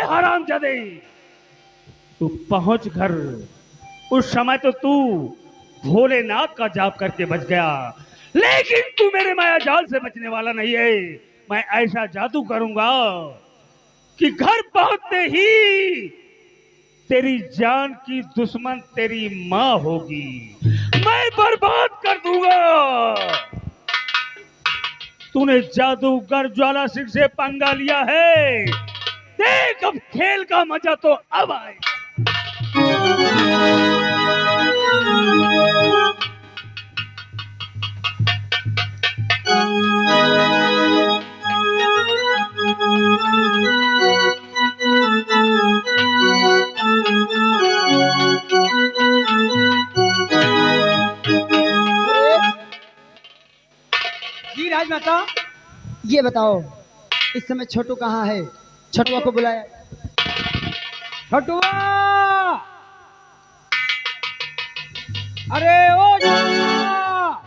हरामजादे, तू पहुंच घर। उस समय तो तू भोलेनाथ का जाप करके बच गया, लेकिन तू मेरे माया जाल से बचने वाला नहीं है। मैं ऐसा जादू करूंगा कि घर पहुंचते ही तेरी जान की दुश्मन तेरी मां होगी, मैं बर्बाद कर दूंगा। तूने जादूगर ज्वाला सिंह से पंगा लिया है, देख अब खेल का मजा तो अब आए। जी राजमाता। ये बताओ इस समय छोटू कहाँ है? छोटुआ को बुलाया। छोटुआ, अरे ओ छोटुआ,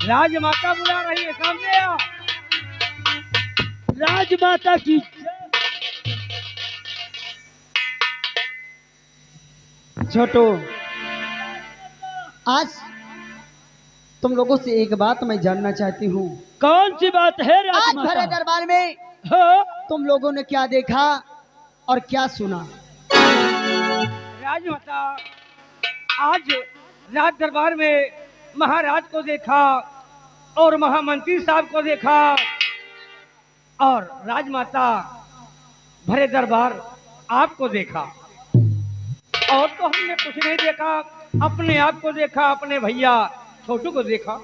राजमाता बुला रही है, सामने आ। राजमाता की छोटू, आज तुम लोगों से एक बात मैं जानना चाहती हूँ। कौन सी बात है आज राजमाता? भरे दरबार में हाँ? तुम लोगों ने क्या देखा और क्या सुना? राजमाता, आज राज दरबार में महाराज को देखा और महामंत्री साहब को देखा, और राजमाता भरे दरबार आपको देखा। और तो हमने कुछ नहीं देखा, अपने आप को देखा, अपने भैया छोटू को देखा।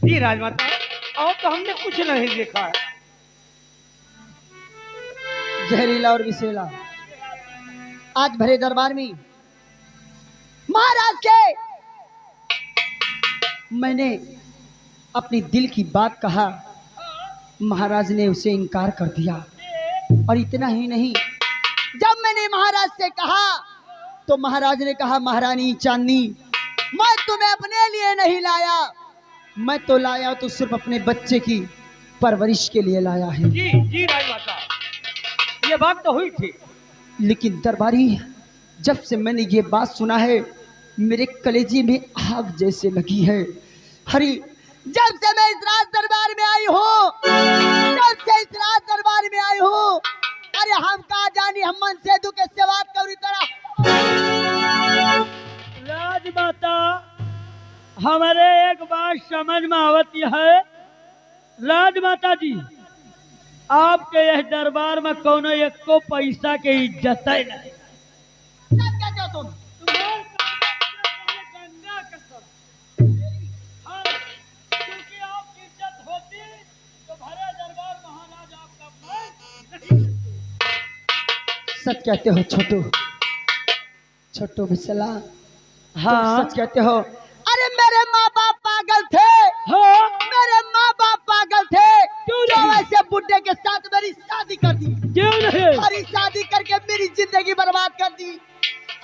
जी राजमाता, और तो हमने कुछ नहीं देखा है। जहरीला और विषैला, आज भरे दरबार में महाराज से मैंने अपनी दिल की बात कहा, महाराज ने उसे इनकार कर दिया। और इतना ही नहीं, जब मैंने महाराज से कहा तो महाराज ने कहा, महारानी चांदनी, मैं तुम्हें अपने लिए नहीं लाया, मैं तो लाया तो सिर्फ अपने बच्चे की परवरिश के लिए लाया है। जी राजमाता, ये बात तो हुई थी। लेकिन दरबारी, जब से मैंने ये बात सुना है मेरे कलेजे में आग जैसे लगी है। हरी, जब से मैं इस राज दरबार में आई हूँ, जब से इस राज दरबार में आई हूँ, अरे हम कहा जानी हम मन से दुख से बात करी तरह। राजमाता, हमारे एक बात समझ में आवती है। राजमाता जी, आपके यह दरबार में कोनो एक को पैसा के इज्जत है नहीं। क्या कहते हो तुम? क्योंकि आपकी इज्जत होती तो भरे दरबार महाराज आपका मान नहीं देते। सच कहते हो छोटू, छोटू बिसला, हाँ, सच कहते हो। अरे मेरे माँ बाप पागल थे, हाँ, मेरे माँ बाप पागल थे, क्यों जो नहीं? ऐसे बुड्ढे के साथ मेरी शादी कर दी, क्यों नहीं? अरे शादी करके मेरी जिंदगी बर्बाद कर दी।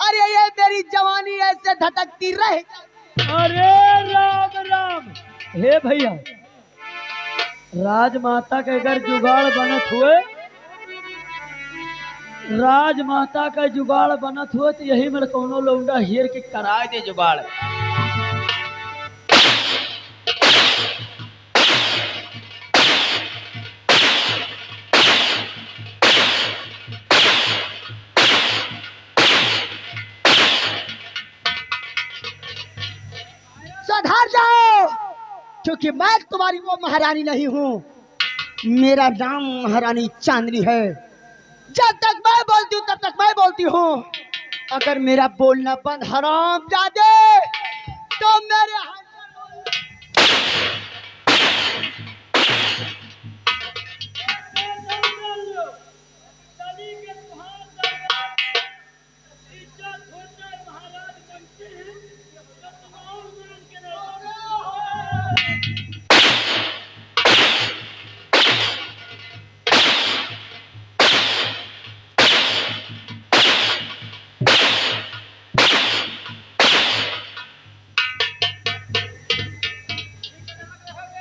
अरे ये मेरी जवानी ऐसे धटकती रहे। अरे राम राम, हे भैया, राजमाता के अगर जुगाड़ बनत हुए, राजमाता का जुगाड़ बनत हुए तो यही मेरे कोनो लौंडा हीर के कराए दे जुगाड़। सुधर जाओ, क्योंकि मैं तुम्हारी वो महारानी नहीं हूँ। मेरा नाम महारानी चांदनी है। जब तक मैं बोलती हूँ तब तक मैं बोलती हूँ। अगर मेरा बोलना बंद हराम जादे तो मेरे हाथ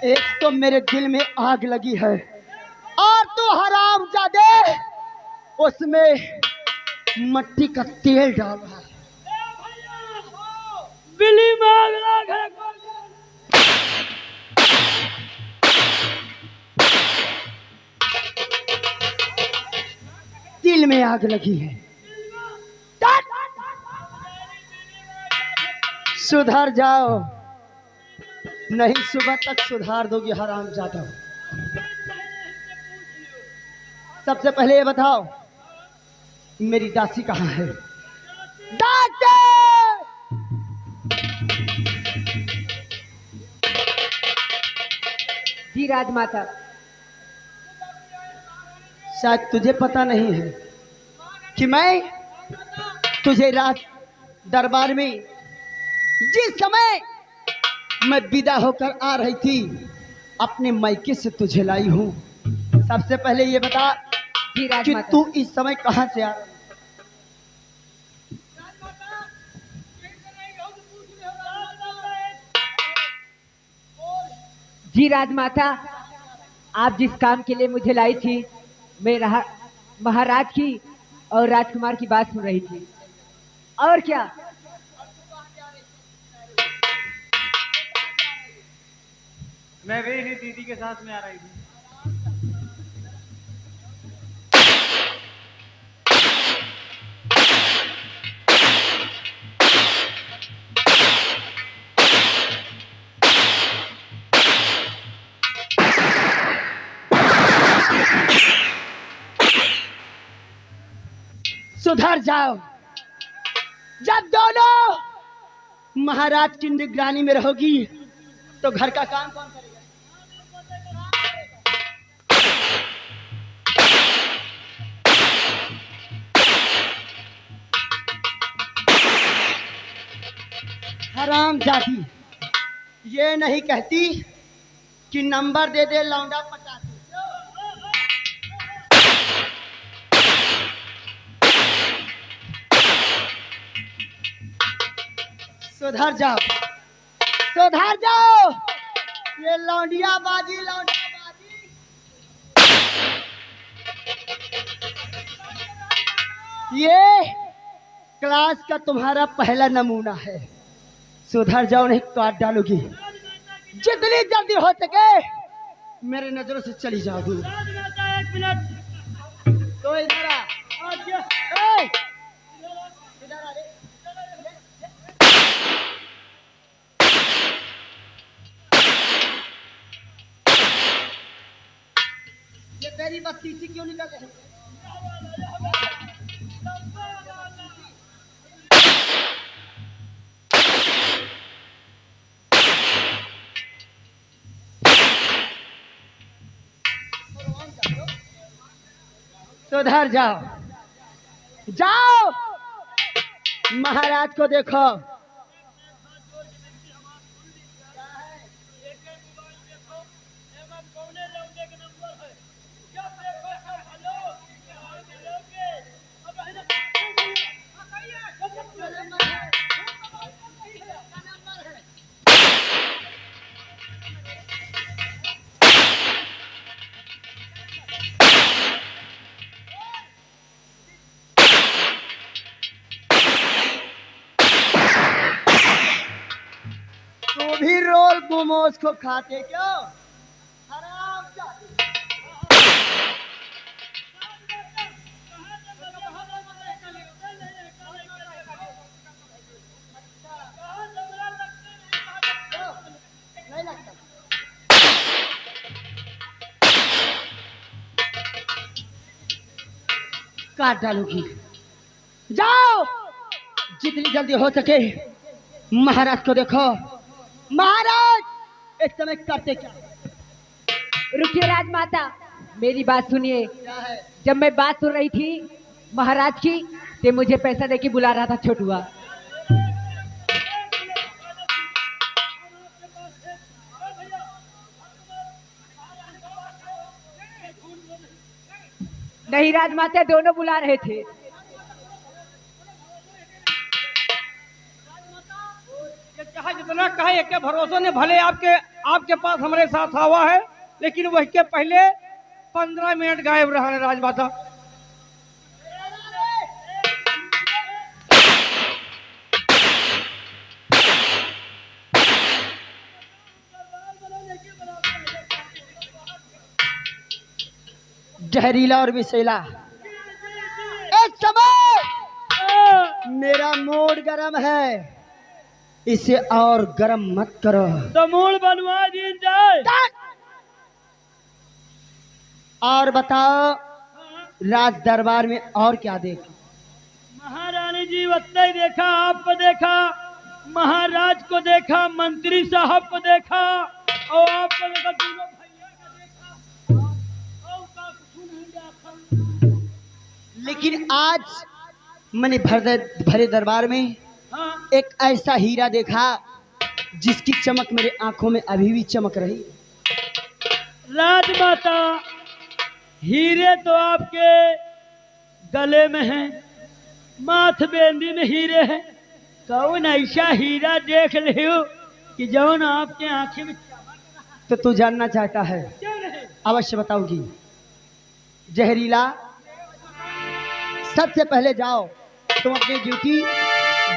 एक तो मेरे दिल में आग लगी है, तू हराम जादे उसमें मट्टी का तेल डाल रहा है। बिल्ली मांग रहा है। दिल में आग लगी है। सुधर जाओ, नहीं सुबह तक सुधार दोगी हराम जादा। सबसे पहले ये बताओ मेरी दासी कहाँ है? दासी! जी राजमाता। शायद तुझे पता नहीं है कि मैं तुझे रात दरबार में जिस समय मैं विदा होकर आ रही थी अपने मायके से तुझे लाई हूँ। सबसे पहले ये बता जी कि राजमाता। तू इस समय कहाँ से आ रही? जी राजमाता, आप जिस काम के लिए मुझे लाई थी, मैं महाराज की और राजकुमार की बात सुन रही थी। और क्या? मैं भी इन्हीं दीदी के साथ में आ रही थी। सुधर जाओ। जब दोनों महाराज की निगरानी में रहोगी तो घर का काम कौन करेगा? हराम जाती ये नहीं कहती कि नंबर दे दे लौंडा पटा दे। सुधर जाओ, सुधर जाओ। ये लौंडिया बाजी, लौंडिया बाजी। ये क्लास का तुम्हारा पहला नमूना है। सुधर जाओ नहीं काट डालोगी। जितनी जल्दी हो सके मेरे नजरों से चली जाओगी। एक मिनट। तो इधर आ। ए! इधर आ रे। ये तेरी बत्तीसी क्यों निकल रही है? सुधर जाओ, जाओ महाराज को देखो। तू भी रोल मोमोज को खाते क्यों? हराम जाती। नहीं लगता। काट डालूगी। जाओ जितनी जल्दी हो सके महाराज को देखो। महाराज इस समय करते क्या? रुकिए राजमाता, मेरी बात सुनिए। क्या है? जब मैं बात सुन रही थी महाराज की, ते मुझे पैसा देके बुला रहा था छोटुआ। नहीं राजमाता, दोनों बुला रहे थे। ये चाहे जितना कहे एक भरोसे ने भले आपके आपके पास हमारे साथ आवा है, लेकिन वह के पहले 15 मिनट गायब रहा राजमाता। जहरीला और विषैला, एक समय मेरा मूड गरम है, इसे और गरम मत करो। तो मूड बनवा दी जाए। और बताओ राज दरबार में और क्या देखा? महारानी जी वत्ते ही देखा, आपको देखा, महाराज को देखा, मंत्री साहब को देखा और आपको देखा, दोनों भैया को देखा और का सुन आपका। लेकिन आज मैंने भरे दरबार में हाँ, एक ऐसा हीरा देखा जिसकी चमक मेरे आंखों में अभी भी चमक रही। राजमाता, हीरे तो आपके गले में हैं, माथ बेंदी में हीरे हैं। कौन ऐसा हीरा देख लियो कि जौन आपके आंखें में तो तू जानना चाहता है? क्यों नहीं? अवश्य बताऊंगी। जहरीला, सबसे पहले जाओ तुम अपनी ड्यूटी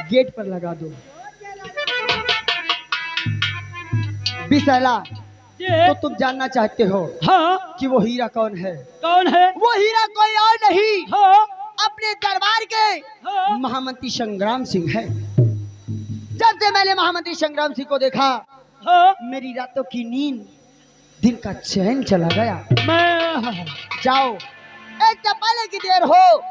गेट पर लगा दो। विशाला, ये तो तुम जानना चाहते हो हाँ, कि वो हीरा कौन है? कौन है? वो हीरा कोई और नहीं, हाँ, अपने दरबार के हाँ, महामंत्री संग्राम सिंह है। जब से मैंने महामंत्री संग्राम सिंह को देखा, हाँ, मेरी रातों की नींद, दिन का चैन चला गया। मैं जाओ, एक चपाले की देर हो,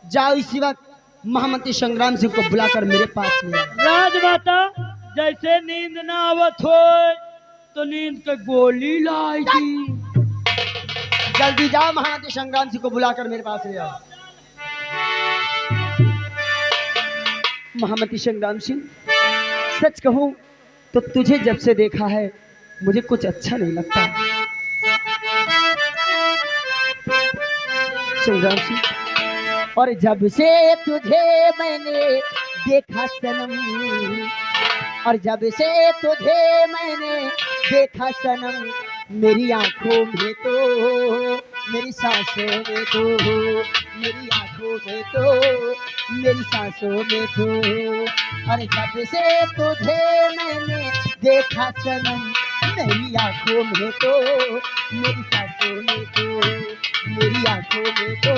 जाओ इसी वक्त महामंत्री संग्राम सिंह को बुलाकर मेरे पास ले आओ। राजमाता, जैसे नींद ना आवत हो तो नींद के गोली लाई थी। जल्दी जाओ, महामंत्री संग्राम सिंह को बुलाकर मेरे पास ले आओ। महामंत्री संग्राम सिंह, सच कहूं तो तुझे जब से देखा है मुझे कुछ अच्छा नहीं लगता। संग्राम सिंह, और जब से तुझे मैंने देखा सनम, और जब से तुझे मैंने देखा सनम, मेरी आंखों में तो, मेरी सांसों में तो, मेरी आंखों में तो, मेरी सांसों में तो, और जब से तुझे मैंने देखा सनम, मेरी आंखों में तो, मेरी सांसों में तो, मेरी आंखों में तो,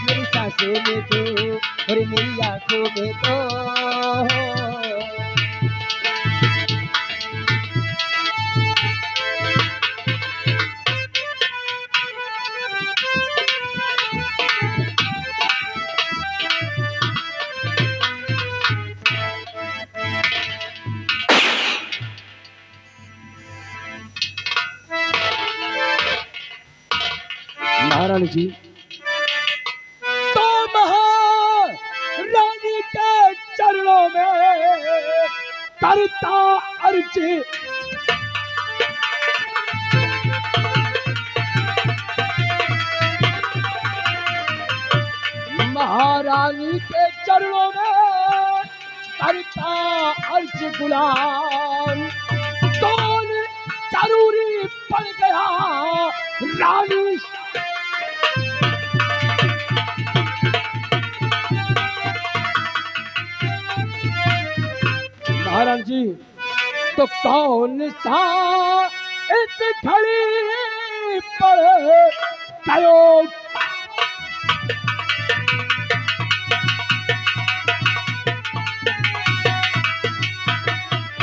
मेरी सांसों में तो, और मेरी आंखों में तो। महारानी जी, तो महारानी के चरणों में करता अर्ज, महारानी के चरणों में करता अर्ज गुलाम, कौन जरूरी पड़ गया रानी। महाराज जी, तो कौन सा इस घड़ी पर करो,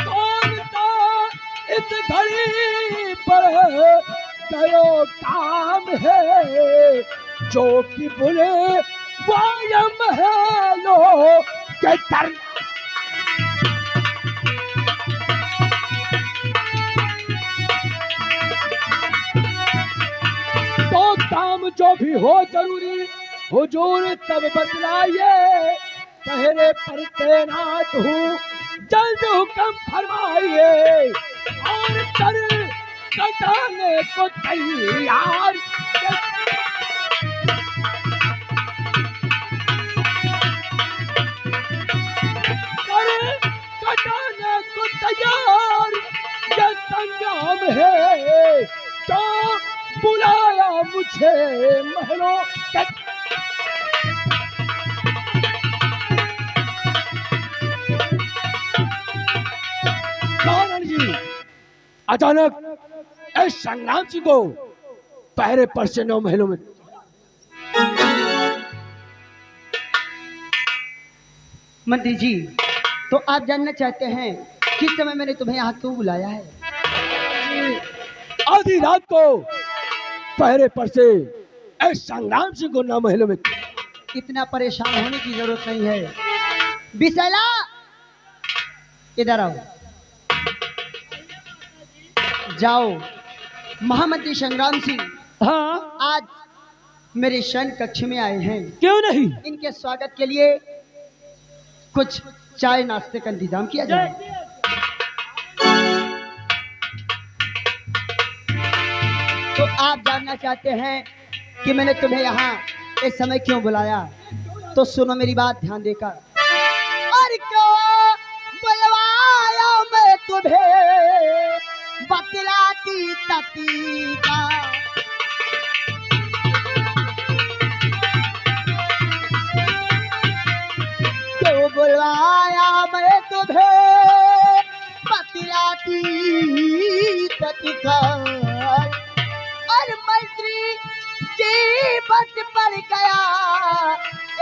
कौन सा इस घड़ी पर करो काम है, जो कि बुरे वायम है लो के दर। तो काम जो भी हो जरूरी हुजूर तब बतलाइए, पहरे पर तैनात हूँ जल्द हुक्म फरमाइए, और कर कटाने को तैयार। कर कटाने को तैयार, ये संग्राम है तो बुलाया मुझे महलों के। महारानी जी अचानक इस संग्राम सिंह को पहरे पर से 9 महलों में। मंत्री जी, तो आप जानना चाहते हैं किस समय मैंने तुम्हें यहाँ क्यों बुलाया है? आधी रात को पहरे पर से इस संग्राम सिंह को 9 महलों में। इतना परेशान होने की जरूरत नहीं है। विशाला, इधर आओ। जाओ, महामंत्री संग्राम सिंह हाँ, आज मेरे शयन कक्ष में आए हैं। क्यों नहीं? इनके स्वागत के लिए कुछ चाय नाश्ते का इंतजाम किया जाए। तो आप जानना चाहते हैं कि मैंने तुम्हें यहाँ इस समय क्यों बुलाया, तो सुनो मेरी बात ध्यान देकर। और क्यों बुलवाया मैं तुम्हें, बतलाती तती का। क्यों बुलवाया मैं तुम्हें, बतलाती तत्काल। और मंत्री जी बस पड़ गया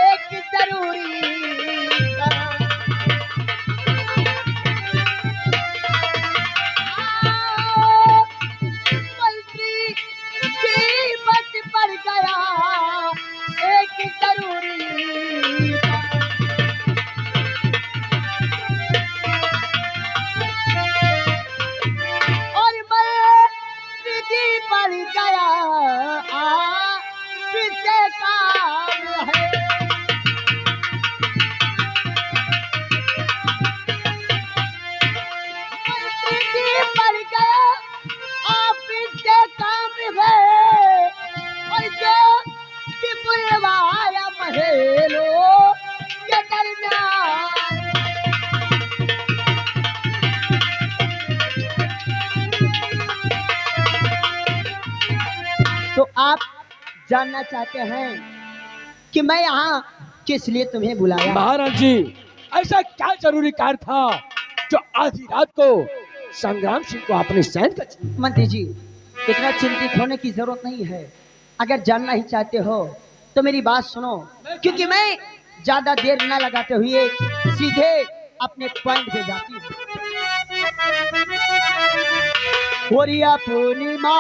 एक जरूरी काम। मंत्री जी बस पड़ गया एक जरूरी काम। और मंत्री जी पड़ गया किससे काम है। मंत्री जी पड़ गया ऑफिस से काम है। और जो कि बुलवाया महलों के दरमियान। तो आप जानना चाहते हैं कि मैं यहाँ किस लिए तुम्हें बुलाया? महाराज जी ऐसा क्या जरूरी कार्य था जो आधी रात को संग्राम सिंह को अपने सैन का। मंत्री जी, इतना चिंतित होने की जरूरत नहीं है। अगर जानना ही चाहते हो तो मेरी बात सुनो, क्योंकि मैं ज्यादा देर न लगाते हुए सीधे अपने पॉइंट पे जाती हूँ। होरिया पूर्णिमा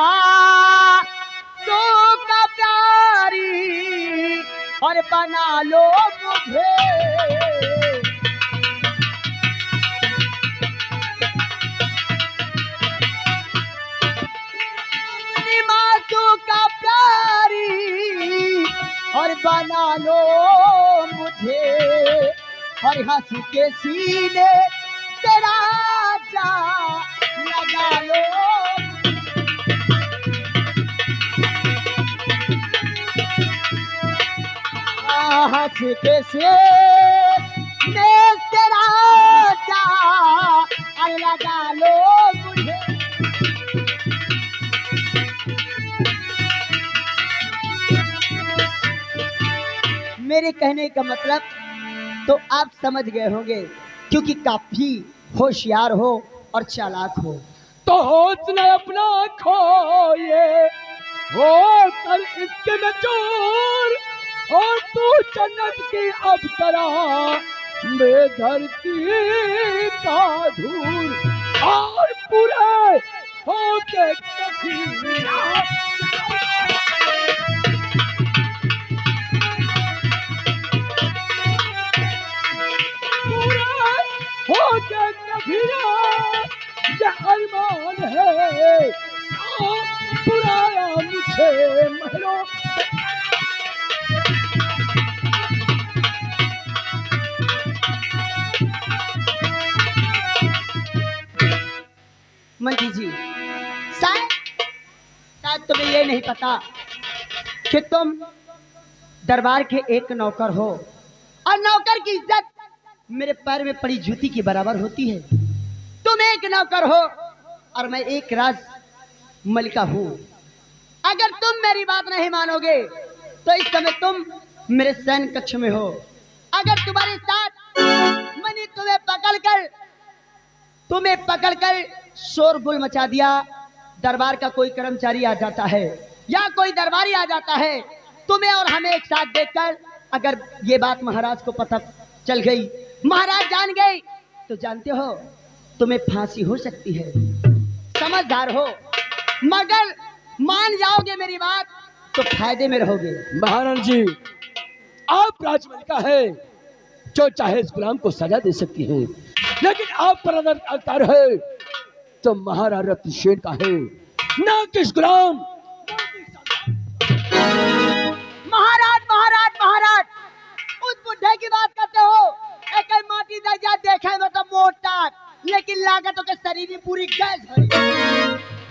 तो का प्यारी और बना लो मुझे। पूर्णिमा तो का प्यारी और बना लो मुझे। और हंस के सीने तेरा जा लगा लो। हंस के सीने तेरा जा लगा लो मुझे। मेरे कहने का मतलब तो आप समझ गए होंगे, क्योंकि काफी होशियार हो और चालाक हो। तो होश न अपना खोए हो कर इसके में चोर। और तू जन्नत की अप्सरा मैं धरती का धूल। और पूरे होके कभी होके कभी ये अरमान है पुराया मुझे महलों। मंत्री जी, शायद तुम्हें ये नहीं पता कि तुम दरबार के एक नौकर हो, और नौकर की इज्जत मेरे पैर में पड़ी जूती की बराबर होती है। तुम एक नौकर हो और मैं एक राज मलिका हूँ। अगर तुम मेरी बात नहीं मानोगे तो इस समय तुम मेरे सैन्य कक्ष में हो। अगर तुम्हारे साथ मैंने तुम्हें पकड़कर शोरगुल मचा दिया, दरबार का कोई कर्मचारी आ जाता है या कोई दरबारी आ जाता है, तुम्हें और हमें एक साथ देखकर अगर ये बात महाराज को पता चल गई, महाराज जान गए, तो जानते हो तुम्हें फांसी हो सकती है। समझदार हो, मगर मान जाओगे मेरी बात तो फायदे में रहोगे। महाराज जी, आप राजमलिका है जो चाहे इस गुलाम को सजा दे सकती है, लेकिन आप पर अगर अवतार है तो महाराज रत्नसेन का है, ना किस गुलाम। महाराज महाराज महाराज, उस बुढ़े की बात करते हो, एक माटी दर्जा देखे मतलब मोटा, लेकिन लागतों के शरीर में पूरी गैस भरी।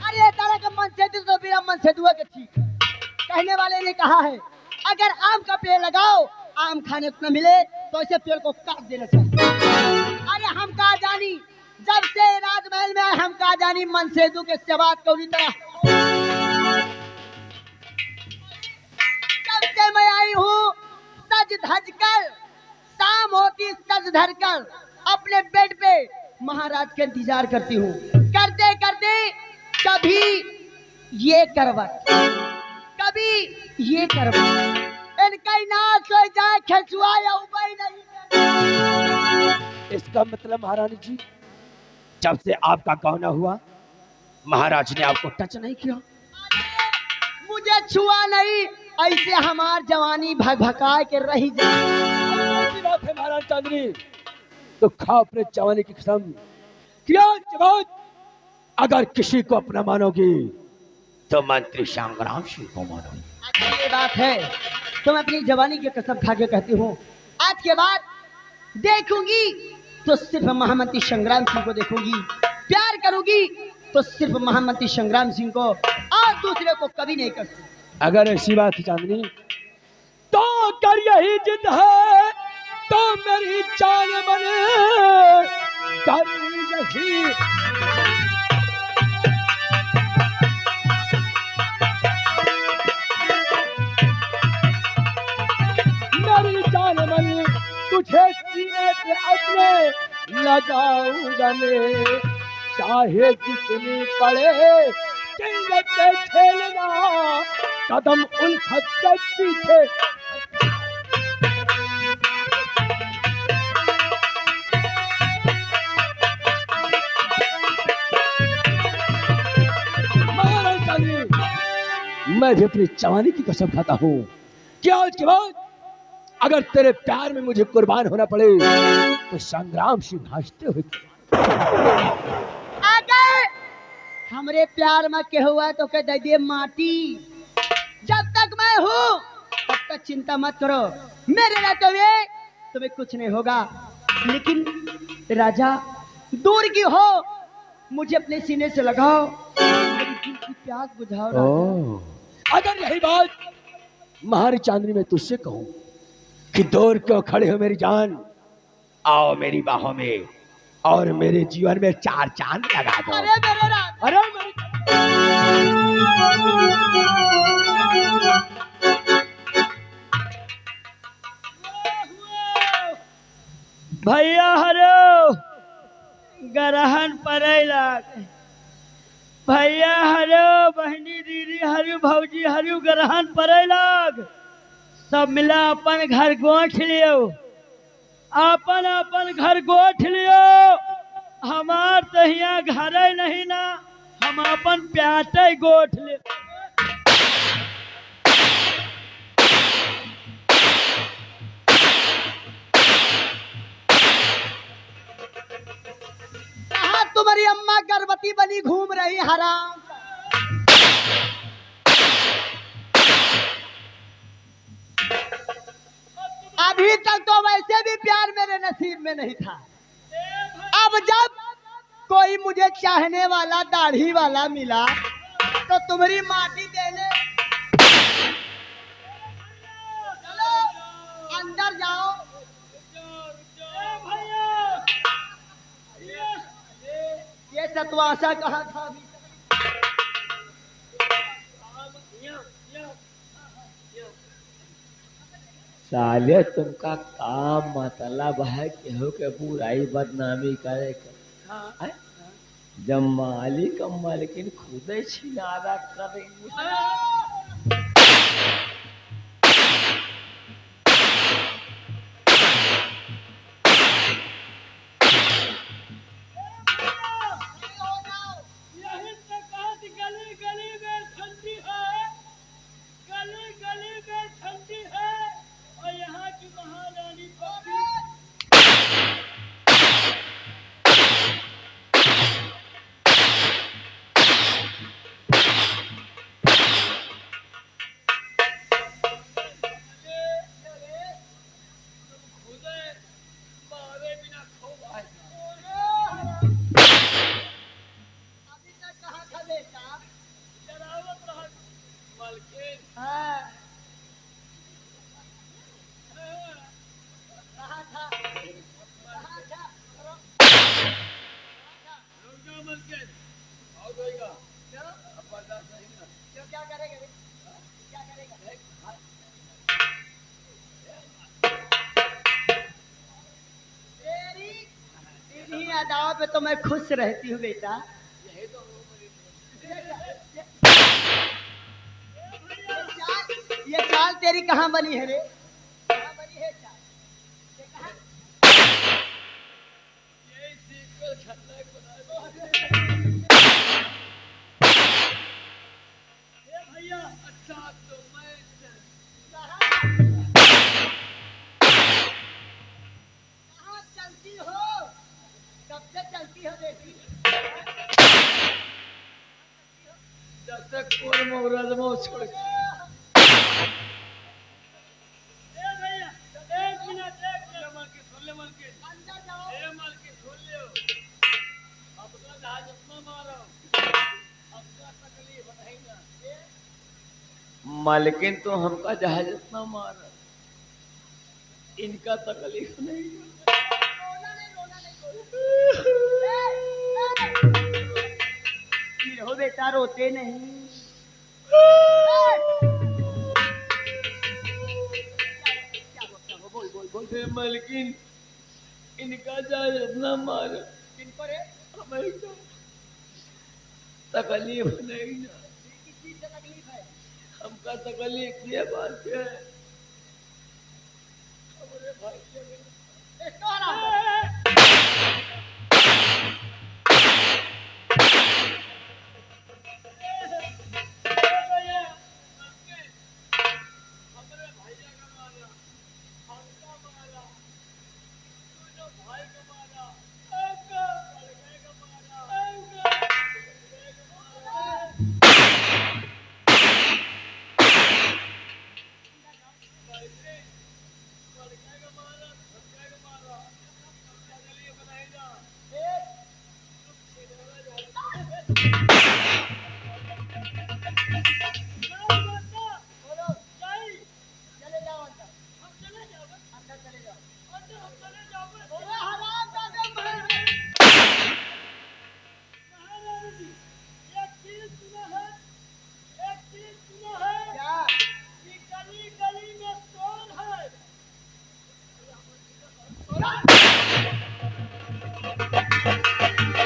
अरे तरह का मन से तो मेरा मन से दुआ के ठीक। कहने वाले ने कहा है अगर आम का पेड़ लगाओ, आम खाने को न मिले तो इसे पेड़ को काट देना चाहिए। अरे हम कहा जानी, जब से राजमहल में हम कहा जानी मन से दू के सवाद को तरह, जब से मैं आई हूँ सज धज कर, शाम होती सज धर कर अपने बेड पे महाराज का इंतजार करती हूँ। करते करते कभी ये करवट, कभी ये करवट, इनका नाच हो जाए खिंचुआ या उपाय नहीं। इसका मतलब महारानी जी, जब से आपका गौना हुआ महाराज ने आपको टच नहीं किया? मुझे छुआ नहीं, ऐसे हमार जवानी भगभका के रही जाए। ऐसी बात है महाराज चांदनी, तो खा अपने जवानी की कसम क्या जवाब, अगर किसी को अपना मानोगी तो मंत्री संग्राम सिंह को मानोगी। अगर ये बात है तो मैं अपनी जवानी की कसम खा के कहती हूँ, आज के बाद देखूंगी तो सिर्फ महामंत्री संग्राम सिंह को देखूंगी, प्यार करूंगी तो सिर्फ महामंत्री संग्राम सिंह को, और दूसरे को कभी नहीं कर सकती। अगर ऐसी बात है चांदनी, तो अगर यही जिद है तो मेरी जान बने कर यही। मेरी जान बने तुझे सीने पे अपने लगाऊंगा मैं, चाहे जितनी पड़े चिल्लते झेलना, कदम उलझत के पीछे। मैं भी अपनी जवानी की कसम खाता हूँ कि आज के बाद अगर तेरे प्यार में मुझे कुर्बान होना पड़े तो संग्राम सिंह भाजते हुए। अगर हमरे प्यार में के हुआ तो कह दे दिए माटी, जब तक मैं हूँ तब तक चिंता मत करो, मेरे रहते हुए तुम्हें कुछ नहीं होगा। लेकिन राजा दूर की हो, मुझे अपने सीने से लगाओ, मेरी दिल की प्यास बुझाओ राजा। अगर यही बात महारानी चांदनी में तुझसे कहूं कि दूर क्यों खड़े हो मेरी जान, आओ मेरी बाहों में और मेरे जीवन में चार चांद लगा दो। अरे मेरे राजा, अरे मेरे भैया हरो गरहन पड़ेला, भैया हरो बहनी दीदी हरु भौजी हरु गरहन पड़ेलाग, सब मिला अपन घर गोठ लियो, अपन अपन घर गोठ लियो। हमार तो यहाँ घर नहीं ना, हम अपन प्याटे गोठ ले। कहाँ तुम्हारी अम्मा गर्भवती बनी घूम रही हराम। अभी तक तो वैसे भी प्यार मेरे नसीब में नहीं था, अब जब कोई मुझे चाहने वाला दाढ़ी वाला मिला तो तुम्हारी माटी देने। चलो अंदर जाओ। ये सतवासा कहा था अभी? साले तुमका काम मतलब है केहू के बुराई बदनामी करे के। हैं? जब मालिक और मालकिन खुदे छिनारा करेंगे। यही से कहा कि गली गली में ठंडी है, गली गली में ठंडी है, और यहाँ की महारानी पक्षी खुदे मारे बिना खो अभी तक कहाँ था बेटा? जरावत रहा मालकिन। हाँ, कहाँ था? कहाँ था? रुक जाओ मालकिन, आओ जाएगा। क्यों? अब बर्दाश्त नहीं ना। क्यों, क्या करेगा बे? क्या करेगा? तेरी इन्हीं अदाओं पे तो मैं खुश रहती हूँ बेटा। ये चाल तेरी कहाँ बनी है रे? कहाँ बनी है चाल? ये कहाँ? यही सीक्वल खतरनाक बना दो। ए भैया, अच्छा तो मैं कहाँ चलती हो? कब से चलती हो बेटी? जब तक कोई मुहूर्त में छोड़ ए भैया, एक मिनट मालकिन, सुन ले मालकिन। अंदर जाओ। ए मालकिन, सुन लियो। अपना जहाज अपना मारो, अपना तकलीफ नहीं ना। मालकिन तो हमका जहाज इतना मार, इनका तकलीफ नहीं। रोना नहीं, रोना नहीं, रोना। हो बेटा, रोते नहीं। क्या हो? बोल बोल बोल। हे मालकिन, इनका जहाज इतना मार, किनको रे? हमें तो तकलीफ नहीं ना। किस चीज से तकलीफ है? हमका तकलीफ ये बात है हमारे भाई से इसको हरा दो। चले जाओ अंदर। अंदर चले जाओ। अरे हराम दादा मैं। क्या?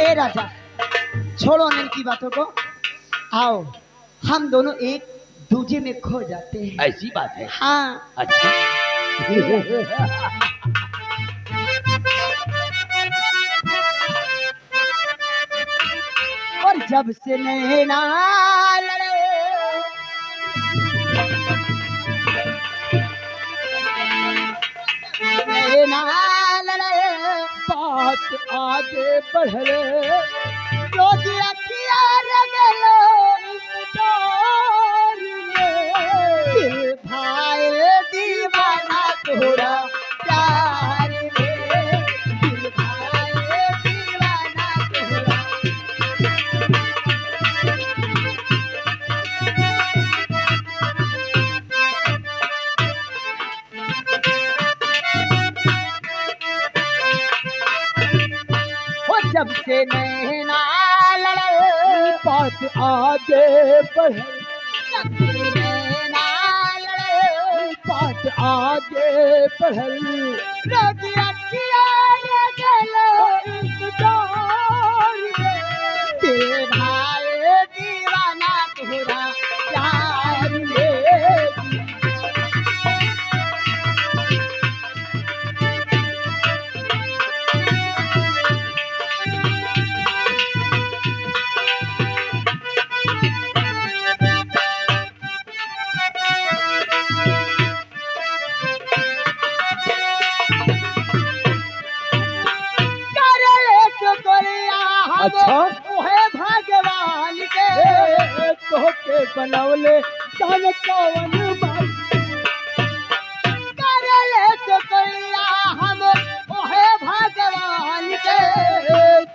ए राजा, छोड़ो न इनकी बातों को। आओ, हम दोनों एक दूजे में खो जाते हैं। ऐसी बात है। हाँ। अच्छा और जब से नैना लड़े, नैना लड़े, बात आगे बढ़ रे रोज अखिया रगलो प्यार में। दिल भाई दीवाना तोरा प्यार में, दिल भाई दीवाना तोरा। वो जब से नैना लड़े, बात आगे बढ़ जब से नैना लड़े, बात आगे बढ़ल रोदिया किया रे गलो इंतजार में तेरे भाई दीवाना तोरा प्यार में करे तो गोरिया हम अच्छा। ओहे भगवान के तोहके बनवले जान कौन माई करले तो गोरिया हम ओहे भगवान के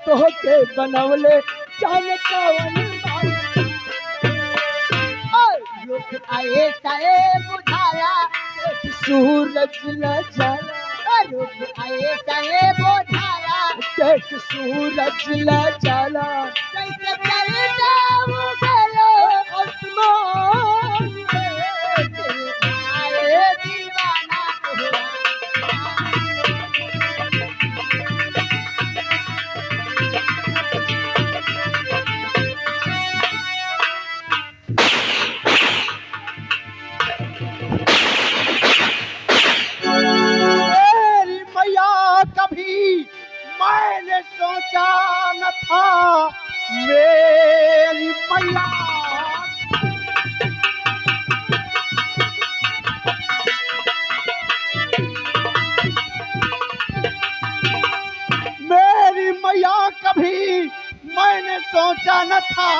तोहके बनवले जान कौन माई और लोग आए ताए बुझाया सूरज न जाला और लोग आए ताए बुझाया देख सूरज न जाला कैसे चलता वो गलो आसमान तेरे भाई दीवाना तोरा मेरी मैया कभी मैंने सोचा न था मेरी मैया मेरी मैया कभी मैंने सोचा न था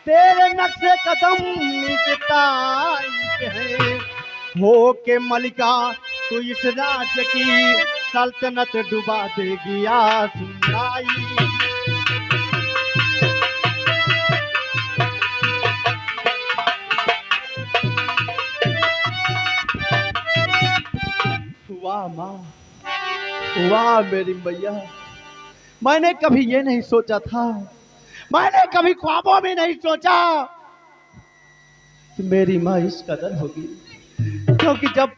तेरे नक्शे कदम नीचता है हो के मलिका तू इस राज्य की सल्तनत डुबा देगी आसमाई वाह माँ वाह मेरी मैया मैंने कभी ये नहीं सोचा था मैंने कभी ख्वाबों में नहीं सोचा कि मेरी माँ इस कदर होगी क्योंकि जब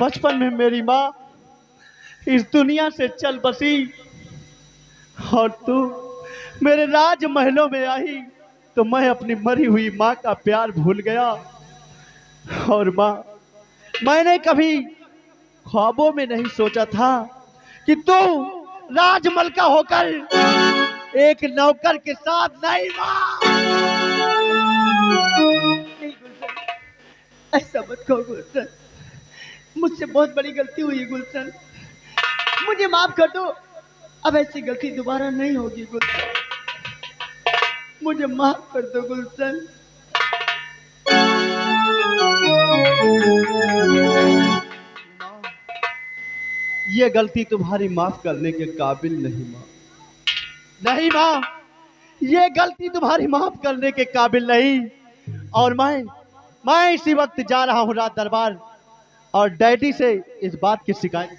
बचपन में मेरी माँ इस दुनिया से चल बसी और तू मेरे राज महलों में आई तो मैं अपनी मरी हुई माँ का प्यार भूल गया और माँ मैंने कभी ख्वाबों में नहीं सोचा था कि तू राजमल का होकर एक नौकर के साथ नहीं माँ नहीं गुलशन, ऐसा मत कहो गुलशन, मुझसे बहुत बड़ी गलती हुई है गुलशन, मुझे माफ कर दो। अब ऐसी गलती दोबारा नहीं होगी गुलशन, मुझे माफ कर दो गुलशन। ये गलती तुम्हारी माफ करने के काबिल नहीं माँ नहीं माँ ये गलती तुम्हारी माफ करने के काबिल नहीं और मैं इसी वक्त जा रहा हूँ राज दरबार और डैडी से इस बात की शिकायत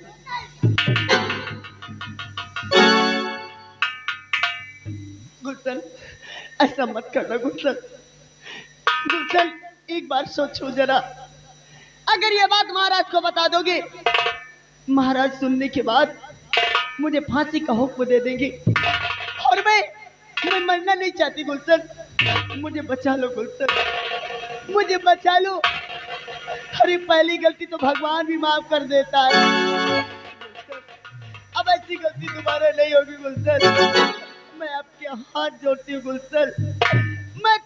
गुलशन ऐसा मत करना गुलशन, गुलशन एक बार सोचो जरा, अगर ये बात महाराज को बता दोगे महाराज सुनने के बाद मुझे फांसी का हुक्म दे देंगे और मैं मरना नहीं चाहती गुलशन, मुझे बचा लो गुलशन, मुझे बचा लो। अरे पहली गलती तो भगवान भी माफ कर देता है, अब ऐसी गलती दोबारा नहीं होगी गुलशन, मैं आपके हाथ जोड़ती हूँ गुलशन, मैं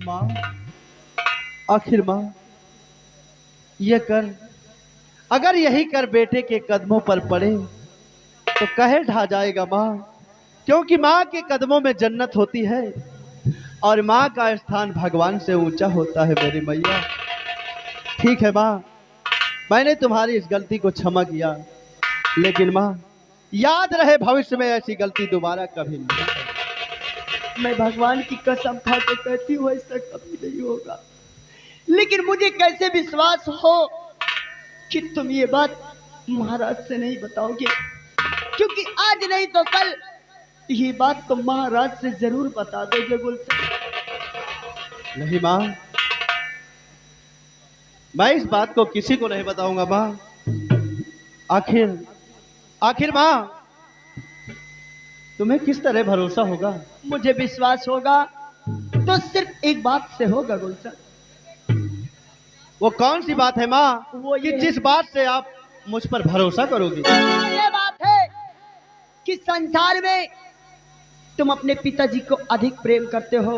माँ आखिर माँ ये कर अगर यही कर बेटे के कदमों पर पड़े तो कहे ढा जाएगा माँ क्योंकि माँ के कदमों में जन्नत होती है और माँ का स्थान भगवान से ऊंचा होता है मेरी मैया। ठीक है माँ मैंने तुम्हारी इस गलती को क्षमा किया लेकिन माँ याद रहे भविष्य में ऐसी गलती दोबारा कभी नहीं। मैं भगवान की कसम खा के कहती हूँ ऐसा कभी नहीं होगा, लेकिन मुझे कैसे विश्वास हो कि तुम ये बात महाराज से नहीं बताओगे। क्योंकि आज नहीं तो कल ये बात तो महाराज से जरूर बता दोगे गुलशन। नहीं माँ, मैं इस बात को किसी को नहीं बताऊंगा माँ। आखिर आखिर माँ, तुम्हें किस तरह भरोसा होगा? मुझे विश्वास होगा तो सिर्फ एक बात से होगा गुलशन। वो कौन सी बात है माँ वो कि ये जिस बात से आप मुझ पर भरोसा करोगी? ये बात है कि संसार में तुम अपने पिताजी को अधिक प्रेम करते हो।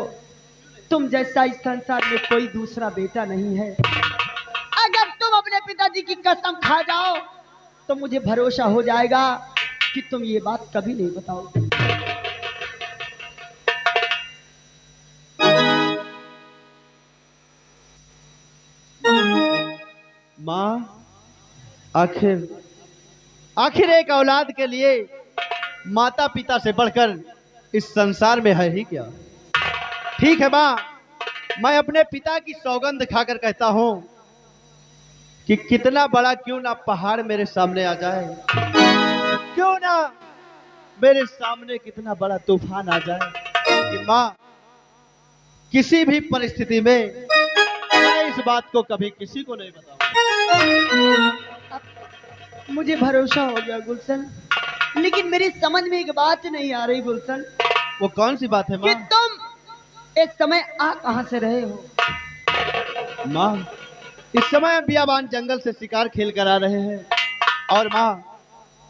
तुम जैसा इस संसार में कोई दूसरा बेटा नहीं है। अगर तुम अपने पिताजी की कसम खा जाओ तो मुझे भरोसा हो जाएगा कि तुम ये बात कभी नहीं बताओगे। माँ, आखिर आखिर एक औलाद के लिए माता पिता से बढ़कर इस संसार में है ही क्या? ठीक है माँ, मैं अपने पिता की सौगंध खाकर कहता हूँ कि कितना बड़ा क्यों ना पहाड़ मेरे सामने आ जाए, क्यों ना मेरे सामने कितना बड़ा तूफान आ जाए, कि माँ किसी भी परिस्थिति में मैं इस बात को कभी किसी को नहीं बताऊंगा। मुझे भरोसा हो गया गुलशन, लेकिन मेरी समझ में एक बात नहीं आ रही गुलशन वो कौन सी बात है कि माँ? तुम एक समय आ कहां से रहे हो? माँ, इस समय हम बियाबान जंगल से शिकार खेल कर आ रहे हैं। और माँ,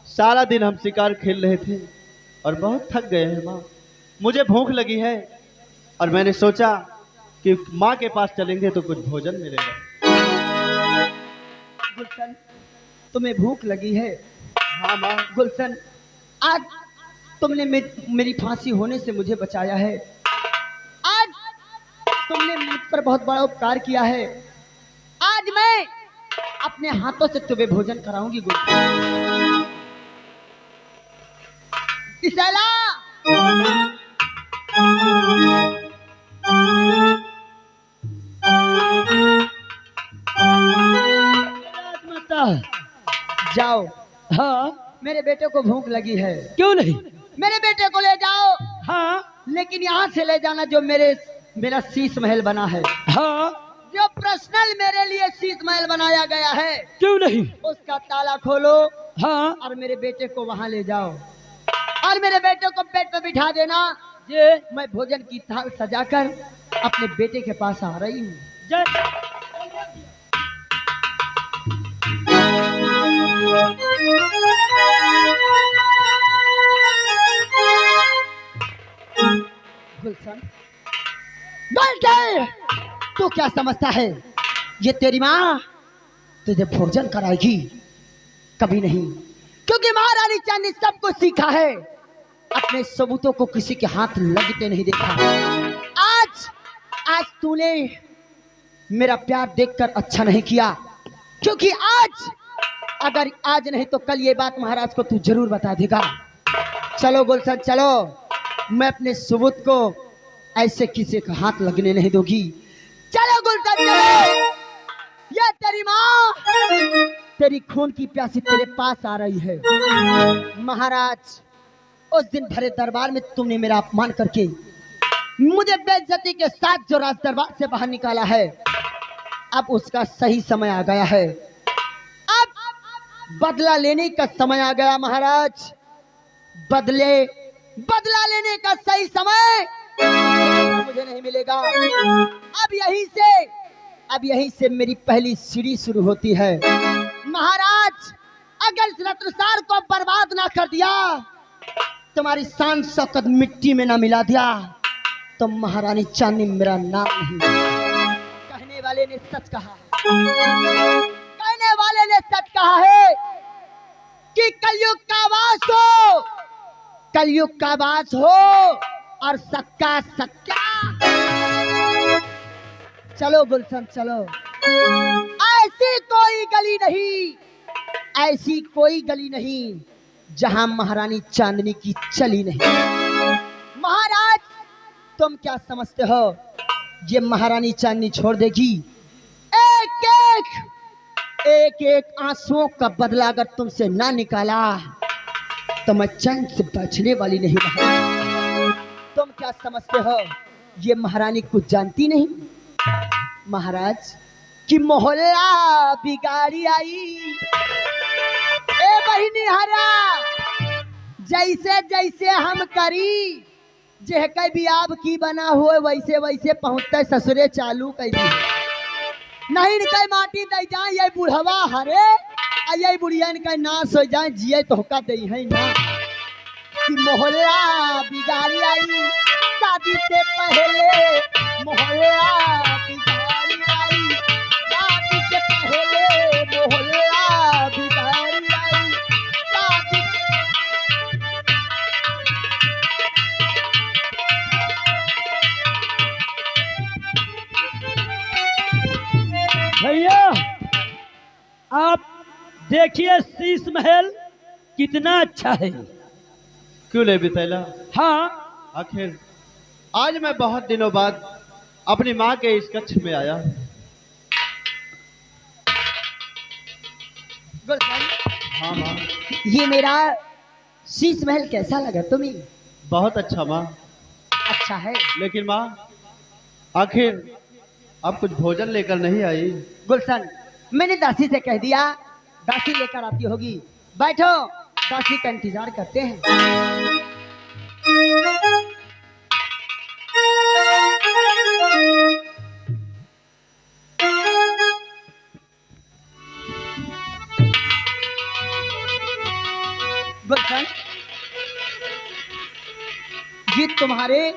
सारा दिन हम शिकार खेल रहे थे और बहुत थक गए हैं माँ। मुझे भूख लगी है और मैंने सोचा कि माँ के पास चलेंगे तो कुछ भोजन मिलेगा। गुलशन, तुम्हें भूख लगी है? हाँ माँ। गुलशन, आज तुमने मेरी फांसी होने से मुझे बचाया है। आज तुमने मुझ पर बहुत बड़ा उपकार किया है। आज मैं अपने हाथों से तुम्हें भोजन कराऊंगी गुलशन। किसैला, राजमाता। जाओ, हाँ, मेरे बेटे को भूख लगी है। क्यों नहीं? मेरे बेटे को ले जाओ, हाँ लेकिन यहाँ से ले जाना जो मेरा शीश महल बना है, हाँ, जो पर्सनल मेरे लिए शीश महल बनाया गया है, क्यों नहीं? उसका ताला खोलो हाँ और मेरे बेटे को वहां ले जाओ और मेरे बेटे को पेट पे बिठा देना। ये मैं भोजन की थाल सजाकर अपने बेटे के पास आ रही हूँ। जय गुलशन, बैठ। तू क्या समझता है ये तेरी माँ तुझे भोजन कराएगी? कभी नहीं, क्योंकि महारानी चांद ने सब कुछ सीखा है। अपने सबूतों को किसी के हाथ लगते नहीं देखा। आज तूने मेरा प्यार देखकर अच्छा नहीं किया, क्योंकि अगर आज नहीं तो कल ये बात महाराज को तू जरूर बता देगा। चलो गुलशन चलो, मैं अपने सबूत को ऐसे किसी का हाथ लगने नहीं दूंगी। चलो गुलशन चलो, ये तेरी माँ तेरी खून की प्यासी तेरे पास आ रही है। महाराज, उस दिन भरे दरबार में तुमने मेरा अपमान करके मुझे बेइज्जती के साथ जो राज दरबार से बाहर निकाला है, अब उसका सही समय आ गया है। अब बदला लेने का समय आ गया महाराज। बदला लेने का सही समय मुझे नहीं मिलेगा। अब यहीं से मेरी पहली सीढ़ी शुरू होती है। महाराज, अगर इस रत्नसार को बर्बाद ना कर दिया, तुम्हारी शान शौकत मिट्टी में ना मिला दिया, तो महारानी चांदनी मेरा नाम नहीं। कहने वाले ने सच कहा है, कहने वाले ने सच कहा है कि कलयुग का वास हो, कलयुग का वास हो और सक्का सक्का। चलो गुलशन चलो, ऐसी कोई गली नहीं जहां महारानी चांदनी की चली नहीं। महाराज, तुम क्या समझते हो ये महारानी चांदनी छोड़ देगी? एक एक आंसुओं का बदला अगर तुमसे ना निकाला तो मैं चैन से बचने वाली नहीं महाराज। तुम क्या समझते हो ये महारानी कुछ जानती नहीं महाराज कि मोहल्ला बिगाड़ी आई। ए बहिनी हरा जैसे जैसे हम करी जे कई भी आप की बना हुए वैसे वैसे पहुंचते ससुरे चालू कर दी नहीं कई माटी दे जाए ये बुढ़वा हरे आ ये बुढ़िया का नाश हो जाए जिये तो का दे है ना कि मोहल्ला बिगाड़ी आई शादी से पहले मोहल्ला बिगाड़ी आई शादी से पहले मोहल्ला बिगाड़ी आई शादी भैया आप देखिए शीश महल कितना अच्छा है। क्यों ले बितैला? हाँ आखिर आज मैं बहुत दिनों बाद अपनी माँ के इस कक्ष में आया। हाँ माँ। ये मेरा शीश महल कैसा लगा तुम्हें? बहुत अच्छा माँ। अच्छा है। लेकिन माँ आखिर आप कुछ भोजन लेकर नहीं आई? गुलशन मैंने दासी से कह दिया दासी लेकर आती होगी। बैठो दासी का इंतजार करते हैं। गुलशन ये तुम्हारे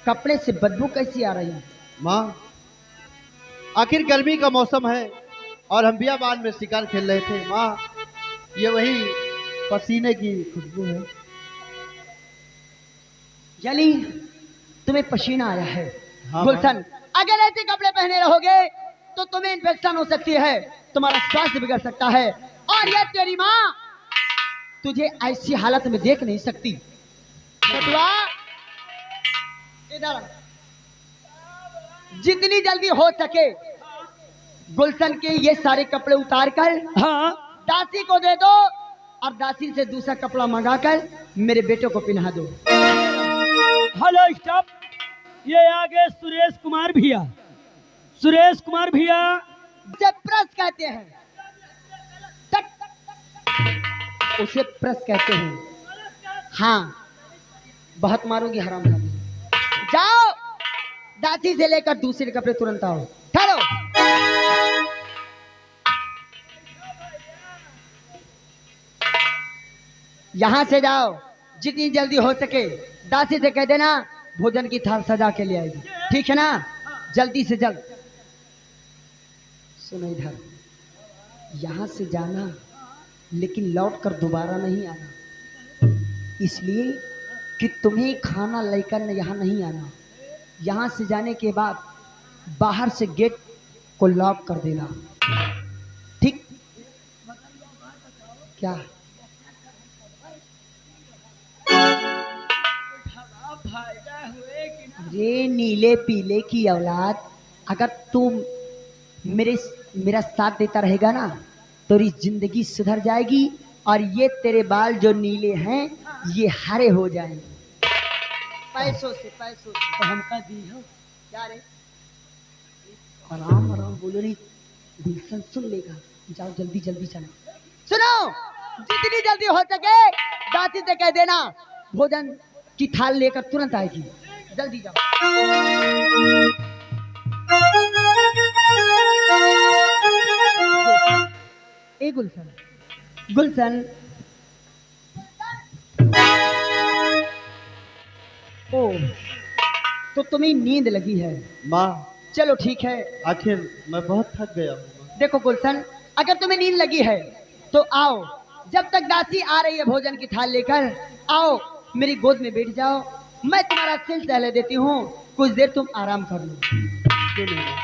कपड़े से बदबू कैसी आ रही है? माँ आखिर गर्मी का मौसम है और हम बियाबान में शिकार खेल रहे थे। माँ ये वही पसीने की खुशबू है। यानी तुम्हें पसीना आया है। हाँ, गुलशन अगर ऐसे कपड़े पहने रहोगे तो तुम्हें इन्फेक्शन हो सकती है तुम्हारा स्वास्थ्य बिगड़ सकता है और ये तेरी माँ तुझे ऐसी हालत में देख नहीं सकती। बटुआ इधर आ। जितनी जल्दी हो सके गुलशन के ये सारे कपड़े उतार कर हाँ दासी को दे दो और दासी से दूसरा कपड़ा मंगाकर मेरे बेटे को पहना दो। हेलो स्टाफ ये आगे सुरेश कुमार भैया। सुरेश कुमार भैया उसे प्रेस कहते हैं। उसे प्रेस कहते हैं। हाँ बहुत मारोगी हराम जाती। जाओ दासी से लेकर दूसरे कपड़े तुरंत आओ। ठहरो यहां से जाओ जितनी जल्दी हो सके दासी से कह देना भोजन की थाल सजा के ले आएगी। ठीक है ना? जल्दी से जल्द। सुनो इधर यहां से जाना लेकिन लौट कर दोबारा नहीं आना इसलिए कि तुम्हें खाना लेकर यहाँ नहीं आना। यहाँ से जाने के बाद बाहर से गेट को लॉक कर देना। ठीक? क्या अरे नीले पीले की औलाद अगर तुम मेरा साथ देता रहेगा ना तेरी जिंदगी सुधर जाएगी और ये तेरे बाल जो नीले हैं ये हरे हो जाएंगे। पैसों से तो हमका दी हो क्या रे? आराम आराम बोलो नहीं गुलशन सुन लेगा। जाओ जल्दी जल्दी चलो। सुनो जितनी जल्दी हो सके दासी से कह देना भोजन की थाल लेकर तुरंत आएगी। जल्दी जाओ। ए गुलशन गुलशन ओ तो तुम्हें नींद लगी है? माँ चलो ठीक है। आखिर मैं बहुत थक गया हूँ। देखो गुलशन अगर तुम्हें नींद लगी है तो आओ जब तक दासी आ रही है भोजन की थाल लेकर आओ मेरी गोद में बैठ जाओ। मैं तुम्हारा सिल सहले देती हूँ कुछ देर तुम आराम कर लो। क्यों नहीं?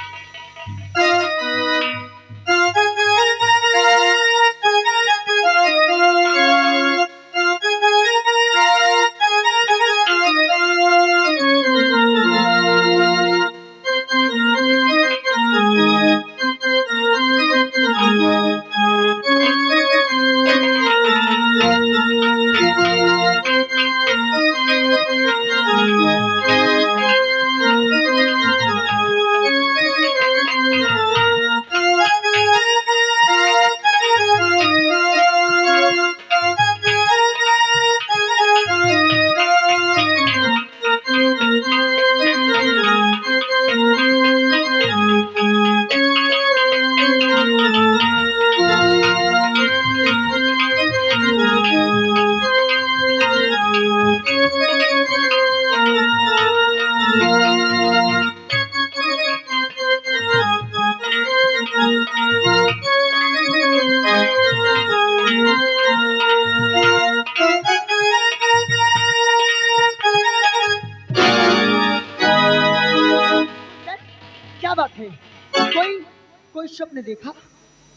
स्वप्न देखा?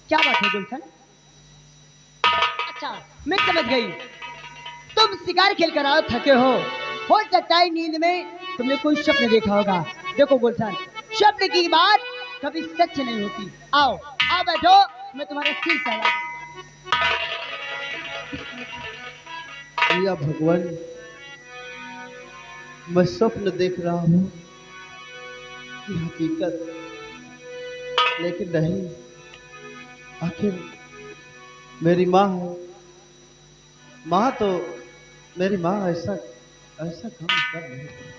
क्या बात है गुलशन? अच्छा, मैं समझ गई। तुम शिकार खेल कर आओ, थके हो सकता है नींद में तुमने कोई स्वप्न देखा होगा। देखो गुलशन, स्वप्न की बात कभी सच नहीं होती। आओ आओ बैठो, मैं तुम्हारा सिर सहला। या भगवान, मैं स्वप्न देख रहा हूँ कि हकीकत, लेकिन नहीं, आखिर मेरी माँ है। माँ तो मेरी माँ ऐसा ऐसा काम कर नहीं सकती।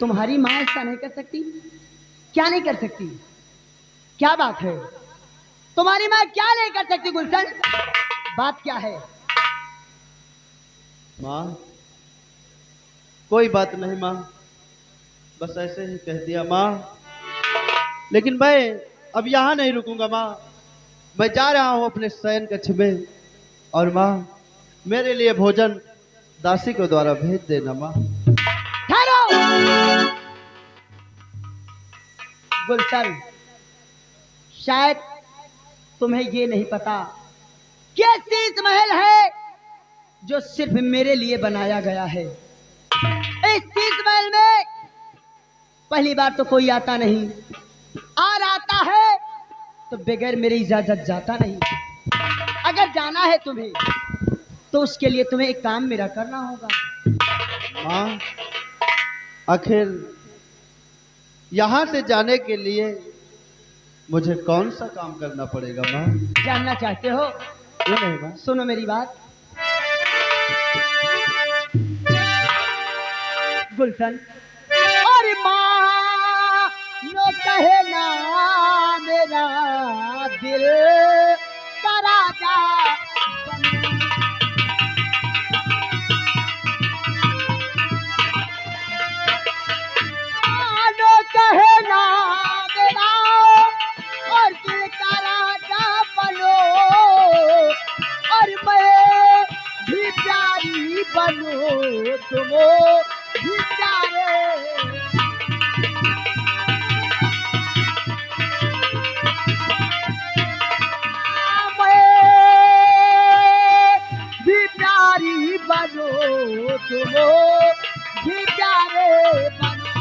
तुम्हारी माँ ऐसा नहीं कर सकती? क्या नहीं कर सकती? क्या बात है? तुम्हारी माँ क्या नहीं कर सकती गुलशन? बात क्या है? माँ, कोई बात नहीं माँ, बस ऐसे ही कह दिया माँ। लेकिन मैं अब यहाँ नहीं रुकूंगा माँ, मैं जा रहा हूँ अपने शयन कक्ष में। और माँ, मेरे लिए भोजन दासी को द्वारा भेज देना माँ। ठहरो गुलशन, शायद तुम्हें ये नहीं पता कि ये शीश महल है जो सिर्फ मेरे लिए बनाया गया है। इस शीश महल में पहली बार तो कोई आता नहीं, और आता है तो बगैर मेरी इजाजत जाता नहीं। अगर जाना है तुम्हें तो उसके लिए तुम्हें एक काम मेरा करना होगा। माँ, आखिर यहाँ से जाने के लिए मुझे कौन सा काम करना पड़ेगा माँ? जानना चाहते हो? ये नहीं माँ। सुनो मेरी बात गुलशन। और माँ नो कहे ना मेरा दिल का राजा नो कहे ना मेरा और दिल का राजा बनो, और मैं भी प्यारी बनूं तुम भी प्यारे। मैं भी प्यारी बनूं तुम भी प्यारे बनो।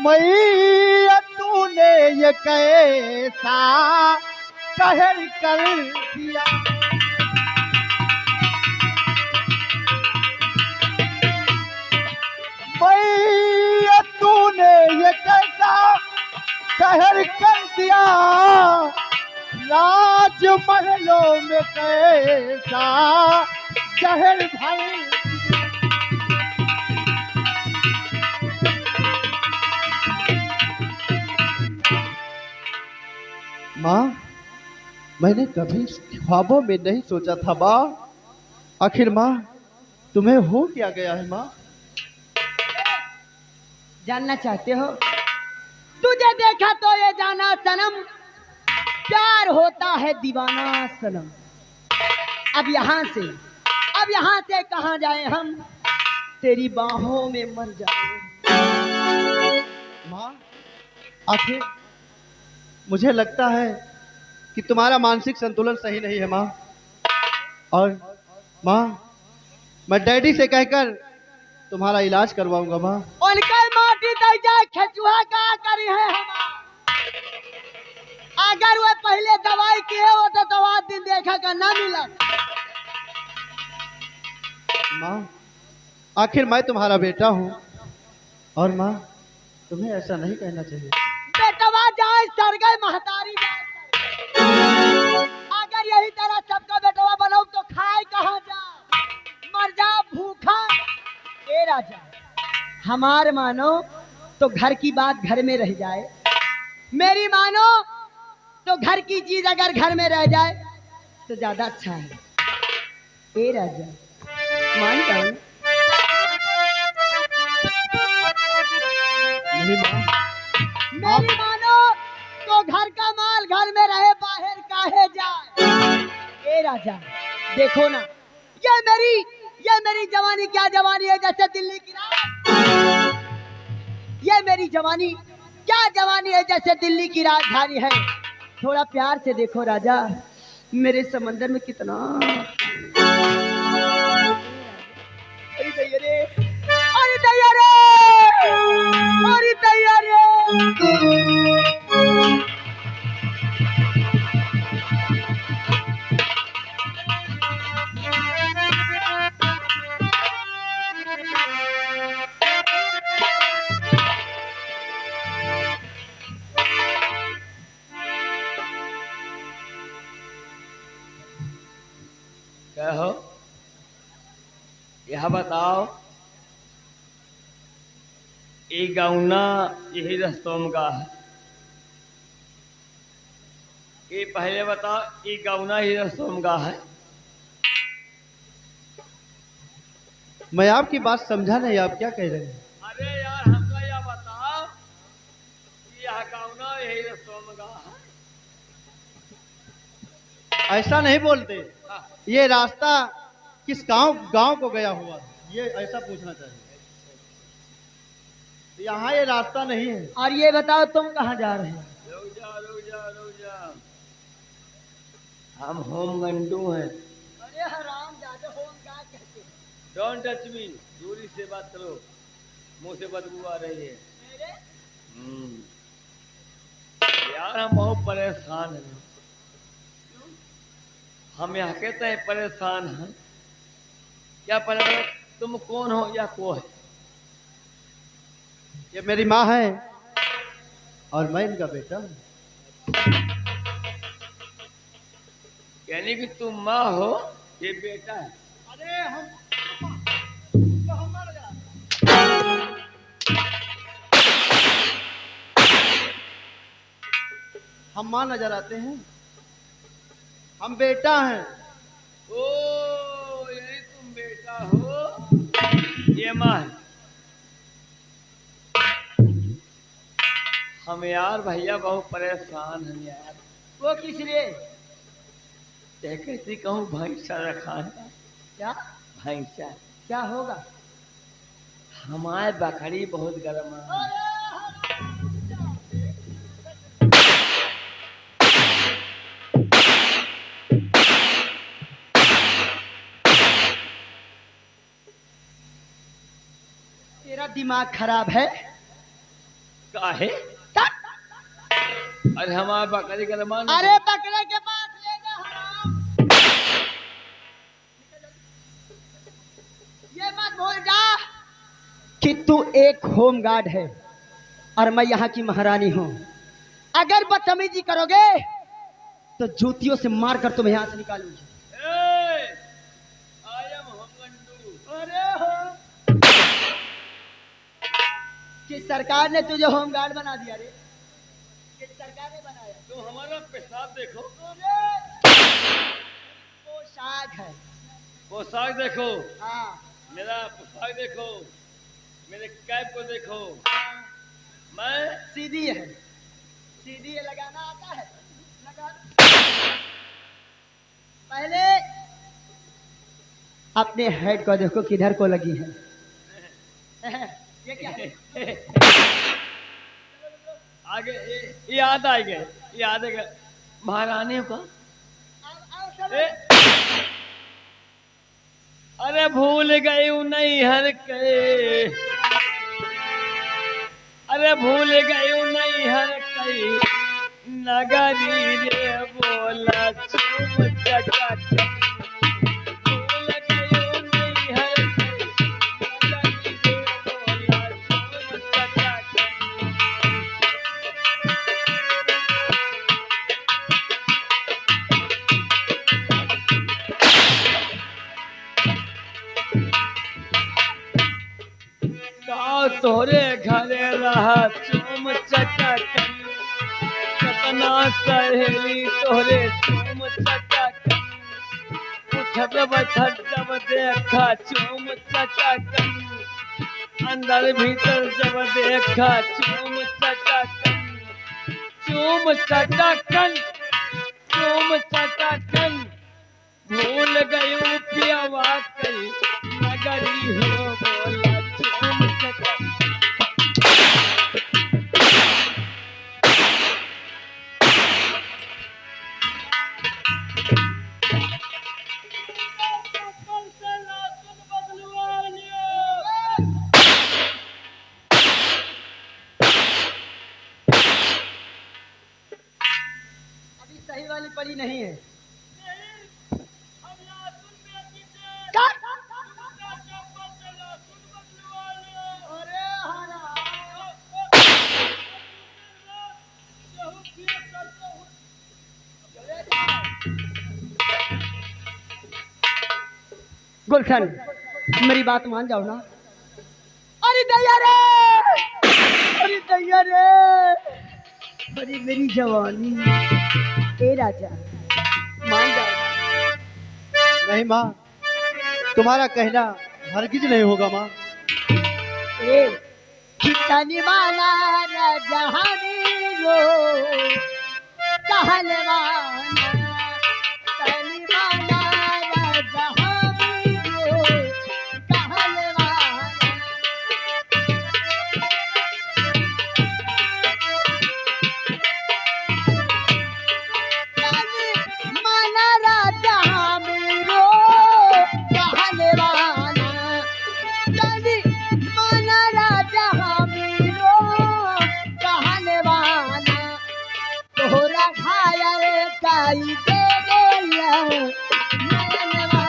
मैया तूने ये कैसा कहर कर दिया, मैया तूने ये कैसा कहर कर दिया, राज महलों में कैसा जहर भर। माँ, मैंने कभी ख्वाबों में नहीं सोचा था माँ। आखिर माँ, तुम्हें हो क्या गया है माँ? जानना चाहते हो? तुझे देखा तो ये जाना सनम, प्यार होता है दीवाना सनम। अब यहाँ से कहाँ जाए हम, तेरी बाहों में मर जाए। माँ, आखिर मुझे लगता है कि तुम्हारा मानसिक संतुलन सही नहीं है माँ। और माँ, मैं डैडी से कहकर तुम्हारा इलाज करवाऊंगा माँ। उनकर माटी दे जाए खेचुआ का करी है हमार। अगर वो पहले दवाई किए हो तो दवा दिन देखा का ना मिला। माँ, आखिर मैं तुम्हारा बेटा हूँ, और माँ, तुम्हें ऐसा नहीं कहना चाहिए। बेटवा जाए सर गए महतारी जाए। अगर यही तरह सबका बेटवा बनाओ तो खाए कहाँ जा, मर जा भूखा। ए राजा, हमार मानो तो घर की बात घर में रह जाए, मेरी मानो तो घर की चीज अगर घर में रह जाए तो ज्यादा अच्छा है। ए राजा, मान जाओ। नहीं माँ, मेरी मानो तो घर का माल घर में रहे, बाहर काहे जाए। ए राजा, देखो ना, ये मेरी ये मेरी जवानी क्या जवानी है जैसे दिल्ली की रात। ये मेरी जवानी क्या जवानी है जैसे दिल्ली की राजधानी है। थोड़ा प्यार से देखो राजा, मेरे समंदर में कितना। अरे दैया रे, अरे दैया रे, अरे दैया रे। क्या हो, यह बताओ, ये गौना यही रस्तों का है? ये पहले बताओ, ये गौना ही रस्तों का है? मैं आपकी बात समझा नहीं, आप क्या कह रहे हैं? अरे यार, हमको यह बताओ, यह गौना यही रस्तों का है? ऐसा नहीं बोलते। ये रास्ता किस गांव को गया हुआ है, ये ऐसा पूछना चाहिए। यहाँ ये रास्ता नहीं है। और ये बताओ तुम कहाँ जा रहे हो? रुक जा, रुक जा, रुक जा। हम होम गंडू हैं। अरे हराम जादे होम क्या कहते हैं? डोंट टच मी, दूरी से बात करो, मुंह से बदबू आ रही है। मेरे यार हम बहुत परेशान हैं। हम यहाँ कहते हैं परेशान हैं, क्या परेशान? तुम कौन हो या को है? ये मेरी माँ है और मैं इनका बेटा हूँ। यानी कि तुम माँ हो, ये बेटा है। अरे हम माँ नजर आते हैं, हम बेटा हैं। ओ, यही तुम बेटा हो, ये माँ है। हम यार भैया बहुत परेशान हैं यार। वो किस लिए? कैसी कहूँ, भैंसा रखा है। क्या भैंसा क्या होगा? हमारे बकरी बहुत गर्म है। तेरा दिमाग खराब है? काहे? अरे हमारे बकरी गर्मा। अरे बकरे के पास ले जा हराम। ये मत भूल जा कि तू एक होम गार्ड है और मैं यहाँ की महारानी हूँ। अगर बदतमीजी करोगे तो जूतियों से मारकर तुम्हें यहाँ से निकालूंगी। अरे हो कि सरकार ने तुझे होम गार्ड बना दिया रे? किस सरकार ने बनाया? तो हमारा पेशाब देखो, पोशाक है। पोशाक देखो, हाँ मेरा पोशाक देखो, मेरे कैप को देखो। मैं सीधी है, सीधी है, लगाना आता है? लगा। पहले अपने हेड को देखो किधर को लगी है। ये क्या है? आगे याद आ गए, याद आ गए महारानी का। ए, अरे भूल गई हूँ नहीं हर के, अरे भूल गई हूँ नहीं हर कई नगरी रे बोला चुम चका। भूल गई हूँ नहीं हर कई नगरी रे बोला चुम चका। तोरे घरे रहा चुम चका, कतना सहेली तोरे चुम चका। उठत बैठत जब देखा चुम चका, अंदर भीतर जब देखा चुम चका। चुम चका, चुम चका। भूल गई पियावा कई नगरी हो बोला झूम के। अभी सही वाली पड़ी नहीं है। अरे हरा। गुलशन, मेरी बात मान जाओ ना। अरे दैया रे, अरे दैया रे, अरे मेरी जवानी। ए राजा, मान जाओ। नहीं माँ, तुम्हारा कहना हरगिज नहीं होगा माँ। ए कितनी माना राजा हमीरो कहलवाना, तनी माना राजा हमीरो कहलवाना। माना राजा मेरो कहलवाना, तनी माना राजा मेरो कहलवाना। तोहरा घायल काई दे देला नयनवा।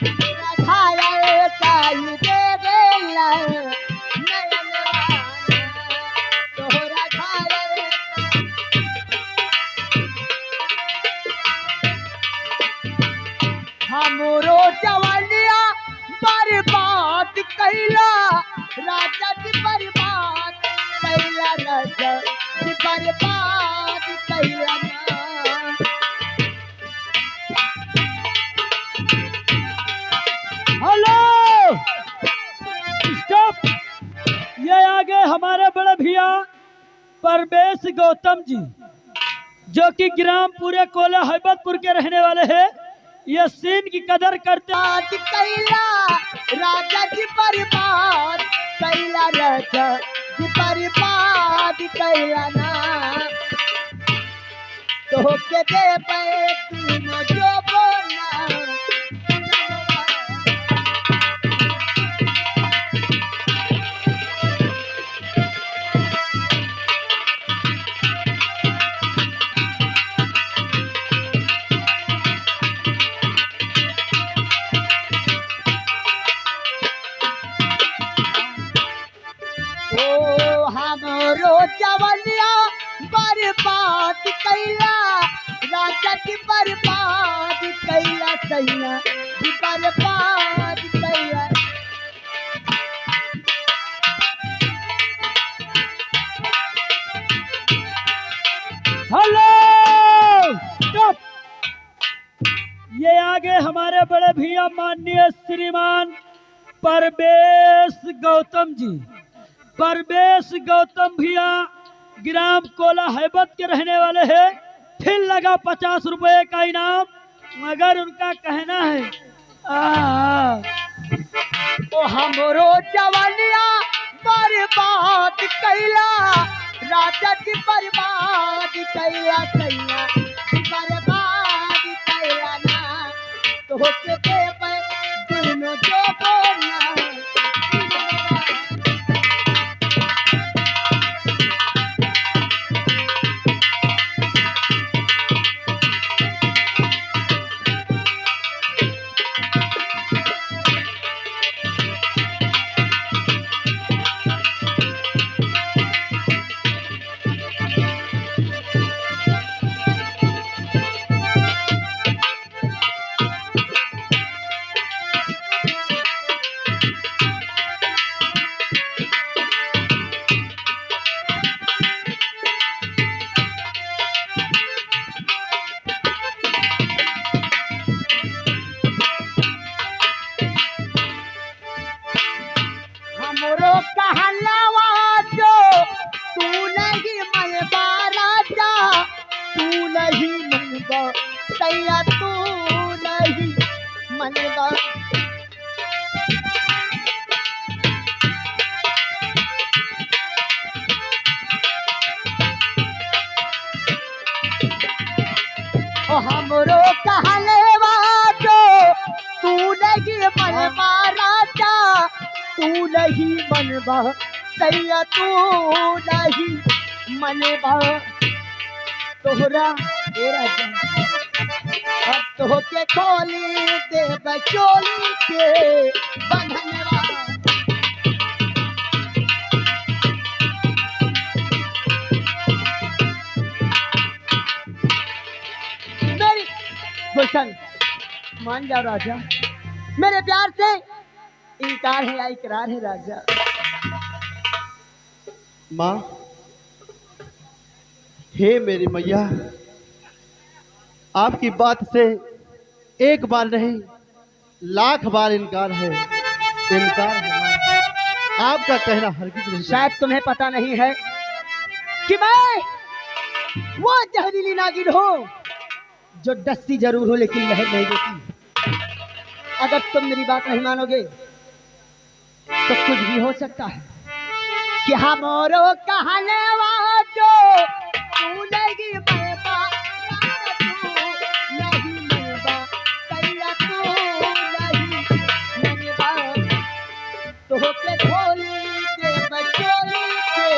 तोहरा घायल काई दे देला नयनवा। तोहरा घायल हमरो जवानिया बर्बाद कैला राजा जी, बर्बाद कैला राजा जी, बर्बाद कैला ना। Hello, stop. ये आगे हमारे बड़े भैया परवेश गौतम जी, जो कि ग्राम पूरे कोला हैबतपुर के रहने वाले हैं। ये सीन की कदर करते बर्बाद कैला राजा जी, बर्बाद कैला राजा जी, बर्बाद कैला ना। तो के दे पे तीनों जो बोला। ओ हमरो जवनिया बर्बाद कैला राजा जी, बर्बाद कैला सैया जी, बर्बाद कैला। Hello, stop. ये आगे हमारे बड़े भैया माननीय श्रीमान परवेश गौतम जी। परवेश गौतम भैया ग्राम कोला हैबत के रहने वाले हैं। फिर लगा 50 रुपए का इनाम, मगर उनका कहना है ओ हमरो जवनिया बर्बाद कैला राजा जी, बर्बाद कैला सैया जी, बर्बाद कैला ना। तो के दे पे तीनों जो बोला। मनवा ओ हमरो कहले बाजो तू नहीं मनवा राजा, तू नहीं मनवा सैया, तू नहीं मनवा तोहरा ए राजा, अब तो के खोली दे बचोली के बंधनवा। मेरी गुलशन मान जाओ राजा, मेरे प्यार से इनकार है या इकरार है राजा? माँ, हे मेरी मैया, आपकी बात से एक बार नहीं लाख बार इनकार है, इनकार है माँ। आपका कहना हरगिज नहीं। शायद तुम्हें पता नहीं है कि मैं वो जहरीली नागिन हूँ जो डसती जरूर हो लेकिन लहर नहीं देती। अगर तुम मेरी बात नहीं मानोगे तो कुछ भी हो सकता है कि हमारो कहने वाजो तू नहीं मनवा, तू नहीं मनवा सैया, तू नहीं मनवा तो के खोली दे बचोली के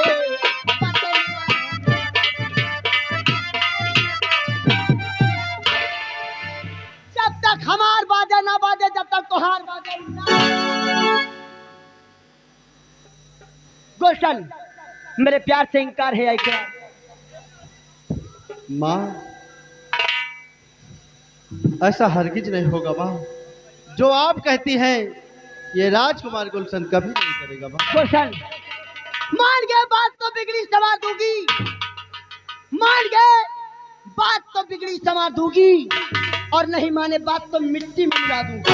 बंधनवा। जब तक हमार बाजे ना बाजे, जब तक तोहार बाजे ना। गुलशन मेरे प्यार से इनकार है या इकरार? माँ, ऐसा हरगिज नहीं होगा माँ। जो आप कहती हैं ये राजकुमार गुलशन कभी नहीं करेगा माँ। गुलशन मान गए बात तो बिगड़ी संवार दूंगी, मान गए बात तो बिगड़ी संवार दूंगी, और नहीं माने बात तो मिट्टी में मिला दूंगी।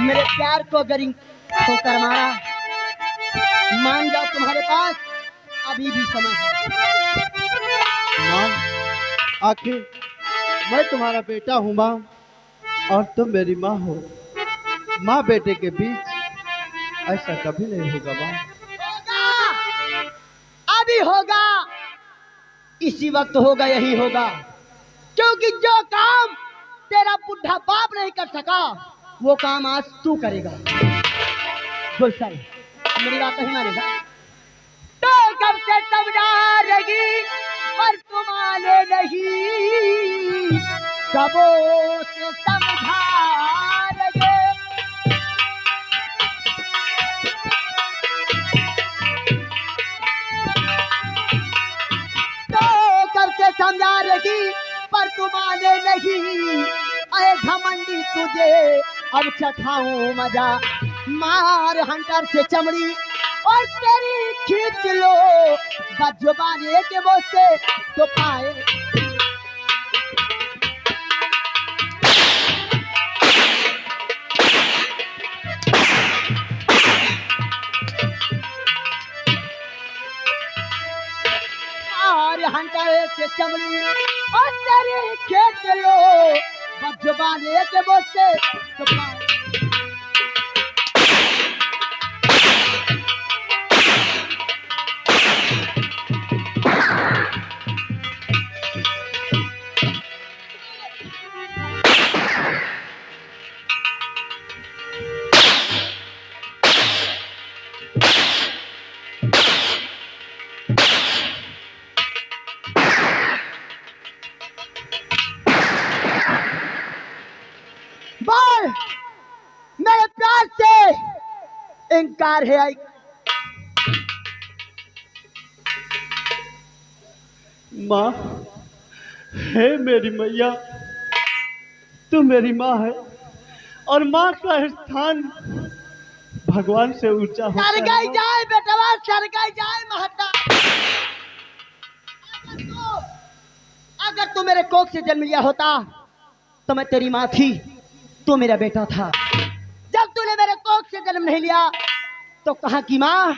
मेरे प्यार को अगर ठोकर मारा, मान जाओ तुम्हारे पास अभी भी समय है। माँ, आखिर मैं तुम्हारा बेटा हूँ माँ, और तुम मेरी माँ हो। माँ बेटे के बीच ऐसा कभी नहीं होगा माँ। होगा, अभी होगा, इसी वक्त होगा, यही होगा, क्योंकि जो काम तेरा बुढ़ा बाप नहीं कर सका वो काम आज तू करेगा। गुलशन मेरी बात नहीं मानेगा तो कब से समझा रही पर तुम आने नहीं, कबों से समझा रहे। तो कब से समझा रही पर तुम आने नहीं, अरे घमंडी तुझे अब चखाऊं मजा, मार हंटर से चमड़ी और तेरी खींच लो बजुबाने के मुंह से तो पाए। और हंटर से चमड़ी और तेरी खींच लो बजुबाने के मुंह से तो पाए। बोल मेरे प्यार से इनकार है आई? माँ, हे मेरी मैया, तू मेरी माँ है और माँ का स्थान भगवान से ऊंचा होता है। सरगाई जाए बेटवा, सरगाई जाए महता। अगर तू मेरे कोख से जन्म लिया होता तो मैं तेरी माँ थी, तू मेरा बेटा था। जब तूने मेरे कोख से जन्म नहीं लिया तो कहाँ की माँ,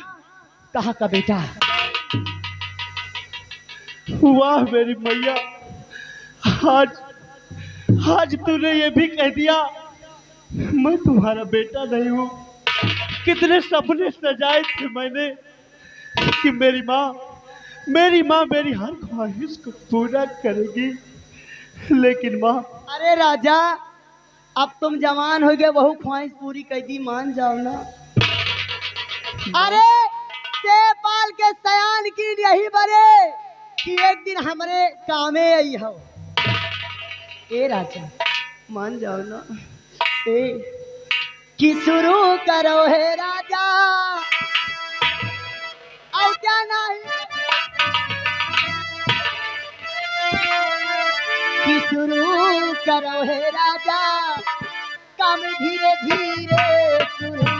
कहाँ का बेटा। वाह मेरी मैया, आज तूने ये भी कह दिया मैं तुम्हारा बेटा नहीं हूँ। कितने सपने सजाए थे मैंने कि मेरी माँ मेरी हर ख्वाहिश को पूरा करेगी, लेकिन माँ अरे राजा, अब तुम जवान हो गए, बहु ख्वाहिश पूरी कर दी, मान जाओ ना। अरे से पाल के सयान की यही बरे कि एक दिन हमारे कामे आई हो। ए राजा मान जाओ ना। ए कि शुरू करो है राजा, और क्या नहीं कि शुरू करो है राजा, काम धीरे धीरे शुरू